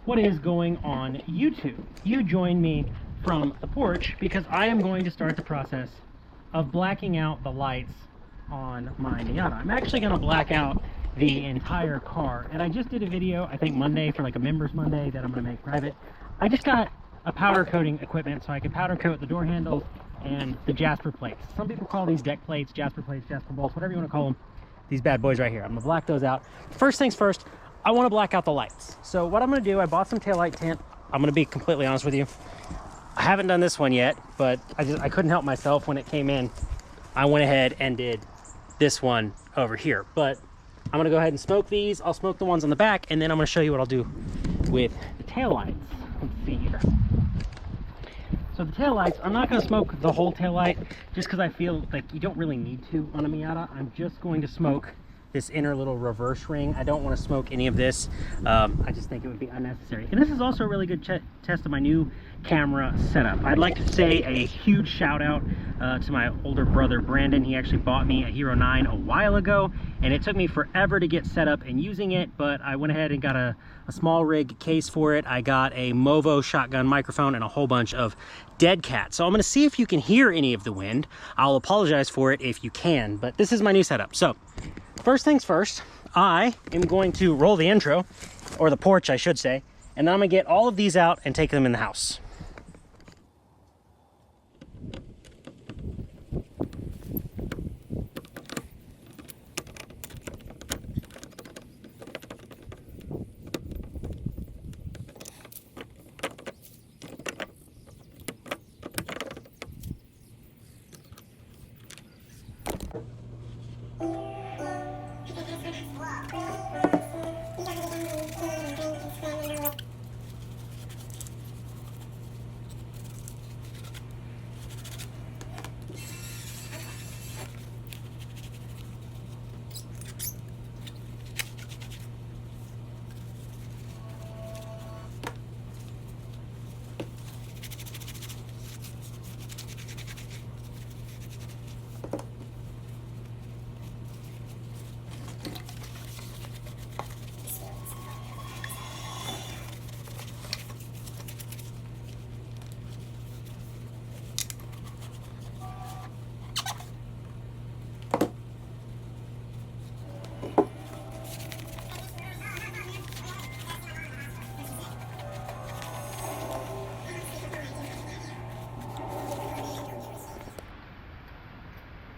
What is going on YouTube? You joined me from the porch because I am going to start the process of blacking out the lights on my Miata. I'm actually going to black out the entire car, and I just did a video, I think Monday, for like a members Monday that I'm going to make private. I just got a powder coating equipment so I can powder coat the door handles and the jasper plates. Some people call these deck plates, jasper bolts, whatever you want to call them. These bad boys right here. I'm going to black those out. First things first, I want to black out the lights. So what I'm going to do, I bought some taillight tint. I'm going to be completely honest with you. I haven't done this one yet, but I couldn't help myself when it came in. I went ahead and did this one over here. But I'm going to go ahead and smoke these. I'll smoke the ones on the back, and then I'm going to show you what I'll do with the taillights. Let's see here. So the taillights, I'm not going to smoke the whole taillight just because I feel like you don't really need to on a Miata. I'm just going to smoke this inner little reverse ring. I don't want to smoke any of this. I just think it would be unnecessary. And this is also a really good test of my new camera setup. I'd like to say a huge shout out to my older brother Brandon. He actually bought me a Hero 9 a while ago, and it took me forever to get set up and using it, but I went ahead and got a small rig case for it. I got a Movo shotgun microphone and a whole bunch of dead cats. So I'm going to see if you can hear any of the wind. I'll apologize for it if you can, but this is my new setup. So first things first, I am going to roll the intro, or the porch I should say, and then I'm going to get all of these out and take them in the house.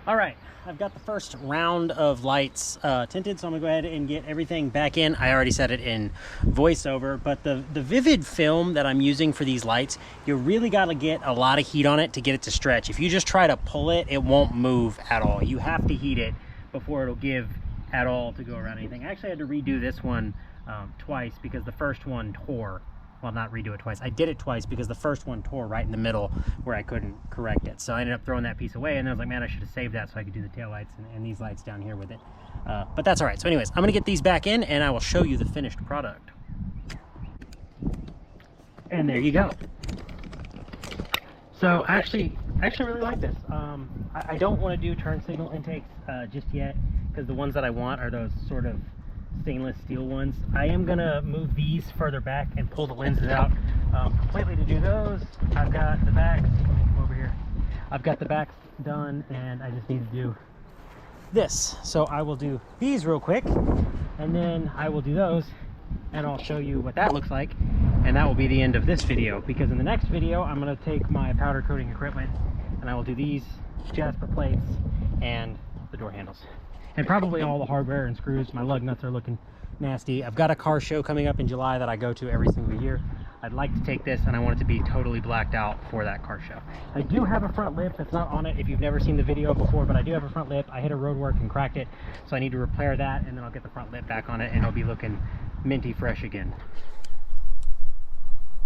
All right, I've got the first round of lights tinted, so I'm gonna go ahead and get everything back in. I already said it in voiceover, but the vivid film that I'm using for these lights, you really gotta get a lot of heat on it to get it to stretch. If you just try to pull it, it won't move at all. You have to heat it before it'll give at all to go around anything. I actually had to redo this one twice because the first one tore. Well, not redo it twice. I did it twice because the first one tore right in the middle where I couldn't correct it. So I ended up throwing that piece away, and I was like, man, I should have saved that so I could do the taillights and these lights down here with it. But that's all right. So anyways, I'm going to get these back in, and I will show you the finished product. And there you go. So I actually really like this. I don't want to do turn signal intakes just yet because the ones that I want are those sort of stainless steel ones. I am gonna move these further back and pull the lenses out completely to do those. I've got the backs over here. I've got the backs done, and I just need to do this. So I will do these real quick, and then I will do those, and I'll show you what that looks like, and that will be the end of this video, because in the next video I'm going to take my powder coating equipment and I will do these jasper plates and the door handles, and probably all the hardware and screws. My lug nuts are looking nasty. I've got a car show coming up in July that I go to every single year. I'd like to take this, and I want it to be totally blacked out for that car show. I do have a front lip that's not on it if you've never seen the video before, but I do have a front lip. I hit a roadwork and cracked it, so I need to repair that, and then I'll get the front lip back on it, and it'll be looking minty fresh again.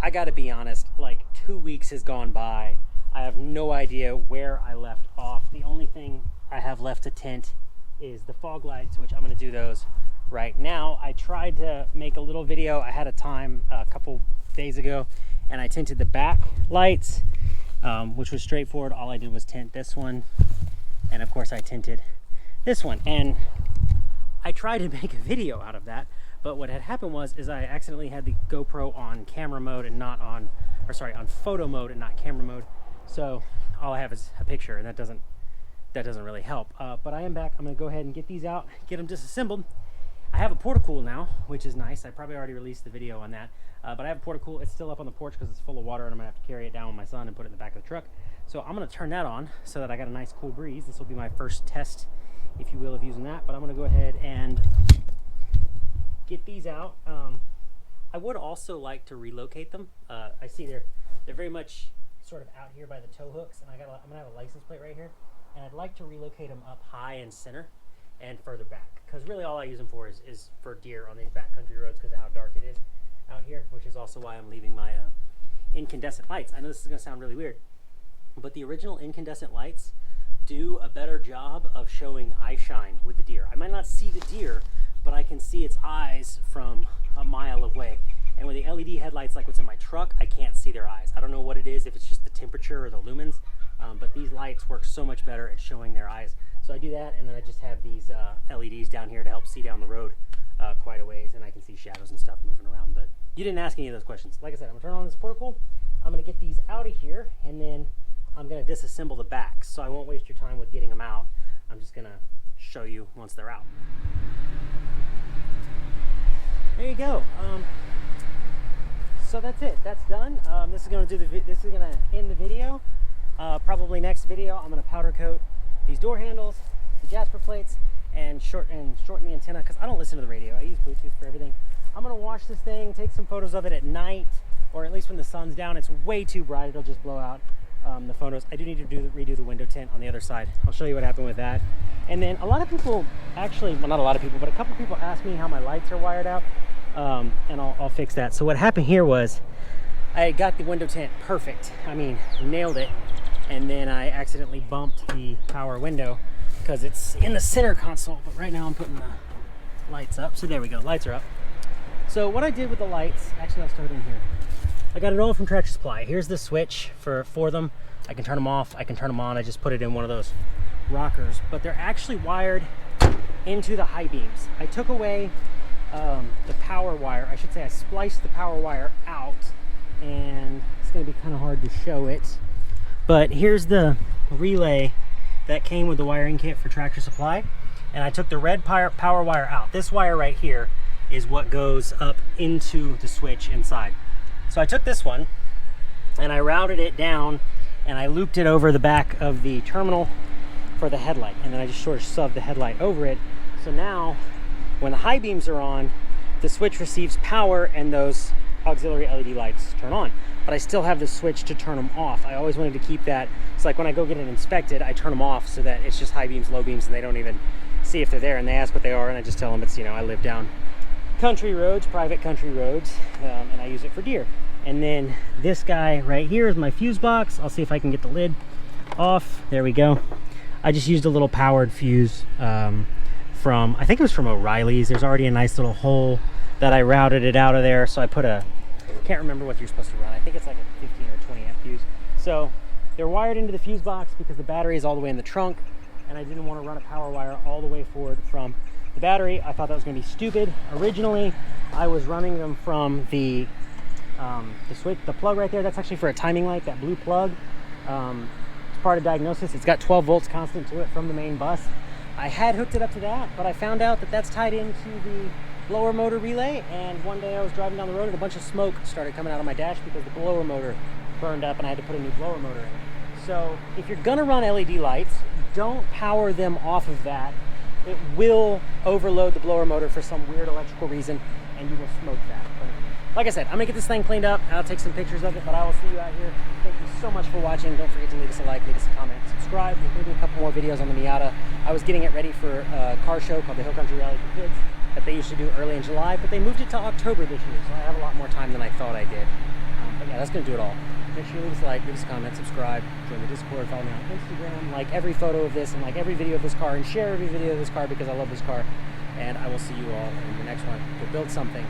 I gotta be honest, like 2 weeks has gone by. I have no idea where I left off. The only thing I have left to tint is the fog lights, which I'm gonna do those right now. I tried to make a little video. I had a time a couple days ago, and I tinted the back lights, which was straightforward. All I did was tint this one, and of course I tinted this one, and I tried to make a video out of that, But what had happened is I accidentally had the GoPro on camera mode and not on, or sorry, on photo mode and not camera mode. So all I have is a picture, and that doesn't really help. But I am back. I'm gonna go ahead and get these out, get them disassembled. I have a portacool now, which is nice. I probably already released the video on that. But I have a portacool. It's still up on the porch because it's full of water, and I'm gonna have to carry it down with my son and put it in the back of the truck. So I'm gonna turn that on so that I got a nice cool breeze. This will be my first test, if you will, of using that. But I'm gonna go ahead and get these out. I would also like to relocate them. I see they're very much sort of out here by the tow hooks, and I'm gonna have a license plate right here, and I'd like to relocate them up high and center and further back, because really all I use them for is for deer on these backcountry roads because of how dark it is out here, which is also why I'm leaving my incandescent lights. I know this is gonna sound really weird, but the original incandescent lights do a better job of showing eye shine with the deer. I might not see the deer, but I can see its eyes from a mile away. And with the LED headlights like what's in my truck, I can't see their eyes. I don't know what it is, if it's just the temperature or the lumens, but these lights work so much better at showing their eyes. So I do that, and then I just have these LEDs down here to help see down the road quite a ways, and I can see shadows and stuff moving around. But you didn't ask any of those questions. Like I said, I'm gonna turn on this portacool. I'm gonna get these out of here, and then I'm gonna disassemble the backs, so I won't waste your time with getting them out. I'm just gonna show you once they're out. There you go. So that's it. That's done. This is gonna end the video. Probably next video, I'm gonna powder coat these door handles, the Jasper plates, and shorten the antenna because I don't listen to the radio. I use Bluetooth for everything. I'm gonna wash this thing, take some photos of it at night, or at least when the sun's down. It's way too bright; it'll just blow out the photos. I do need to redo the window tint on the other side. I'll show you what happened with that. And then a lot of people, actually, well, not a lot of people, but a couple people asked me how my lights are wired out, and I'll fix that. So what happened here was I got the window tint perfect. I mean, nailed it. And then I accidentally bumped the power window because it's in the center console. But right now I'm putting the lights up. So there we go, lights are up. So what I did with the lights, actually I'll start in here. I got it all from Tractor Supply. Here's the switch for them. I can turn them off, I can turn them on. I just put it in one of those rockers. But they're actually wired into the high beams. I took away the power wire. I should say I spliced the power wire out, and it's gonna be kind of hard to show it. But here's the relay that came with the wiring kit for Tractor Supply, and I took the red power wire out. This wire right here is what goes up into the switch inside. So I took this one and I routed it down and I looped it over the back of the terminal for the headlight, and then I just sort of subbed the headlight over it. So now when the high beams are on, the switch receives power and those auxiliary LED lights turn on. But I still have the switch to turn them off. I always wanted to keep that. It's like when I go get it inspected, I turn them off so that it's just high beams, low beams, and they don't even see if they're there. And they ask what they are, and I just tell them it's, you know, I live down country roads, private country roads, and I use it for deer. And then this guy right here is my fuse box. I'll see if I can get the lid off. There we go. I just used a little powered fuse from, I think it was from O'Reilly's. There's already a nice little hole that I routed it out of there. So I put a, can't remember what you're supposed to run. I think it's like a 15 or 20 amp fuse. So they're wired into the fuse box because the battery is all the way in the trunk, and I didn't want to run a power wire all the way forward from the battery. I thought that was going to be stupid. Originally, I was running them from the switch, the plug right there. That's actually for a timing light, that blue plug. It's part of diagnosis. It's got 12 volts constant to it from the main bus. I had hooked it up to that, but I found out that that's tied into the blower motor relay, and one day I was driving down the road and a bunch of smoke started coming out of my dash because the blower motor burned up and I had to put a new blower motor in. So if you're gonna run LED lights, don't power them off of that. It will overload the blower motor for some weird electrical reason, and you will smoke that. But like I said, I'm gonna get this thing cleaned up. I'll take some pictures of it, but I will see you out here. Thank you so much for watching. Don't forget to leave us a like, leave us a comment, subscribe. We're gonna do a couple more videos on the Miata. I was getting it ready for a car show called the Hill Country Rally for Kids that they used to do early in July, but they moved it to October this year, so I have a lot more time than I thought I did. But yeah, that's gonna do it all. Make sure you leave us a like, leave us a comment, subscribe, join the Discord, follow me on Instagram, like every photo of this and like every video of this car, and share every video of this car because I love this car. And I will see you all in the next one. Go build something.